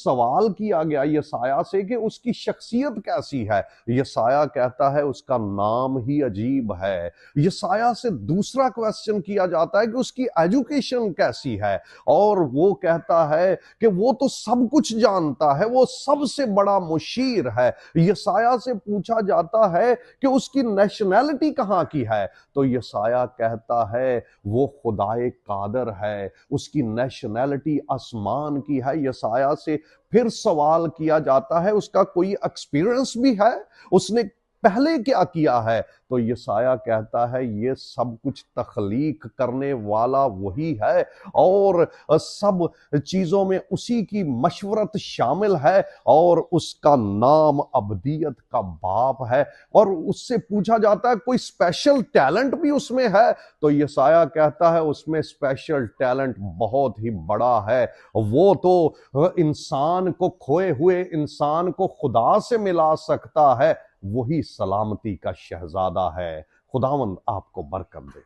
सवाल किया गया यसाया से कि उसकी शख्सियत कैसी है। यसाया कहता है उसका नाम ही अजीब है। यसाया से दूसरा क्वेश्चन किया जाता है कि उसकी एजुकेशन कैसी है, और वो कहता है कि वो तो सब कुछ जानता है, वो सबसे बड़ा मुशीर है। यसाया से पूछा जाता है कि उसकी नेशनैलिटी कहां की है, तो यसाया कहता है वो खुदाए कादर है, उसकी नेशनैलिटी आसमान की है। यसाया से फिर सवाल किया जाता है उसका कोई एक्सपीरियंस भी है, उसने पहले क्या किया है, तो यसाया कहता है ये सब कुछ तख्लीक करने वाला वही है, और सब चीजों में उसी की मशवरत शामिल है, और उसका नाम अबदियत का बाप है। और उससे पूछा जाता है कोई स्पेशल टैलेंट भी उसमें है, तो यसाया कहता है उसमें स्पेशल टैलेंट बहुत ही बड़ा है। वो तो इंसान को, खोए हुए इंसान को खुदा से मिला सकता है, वही सलामती का शहजादा है। खुदावंद आपको बरकत दे।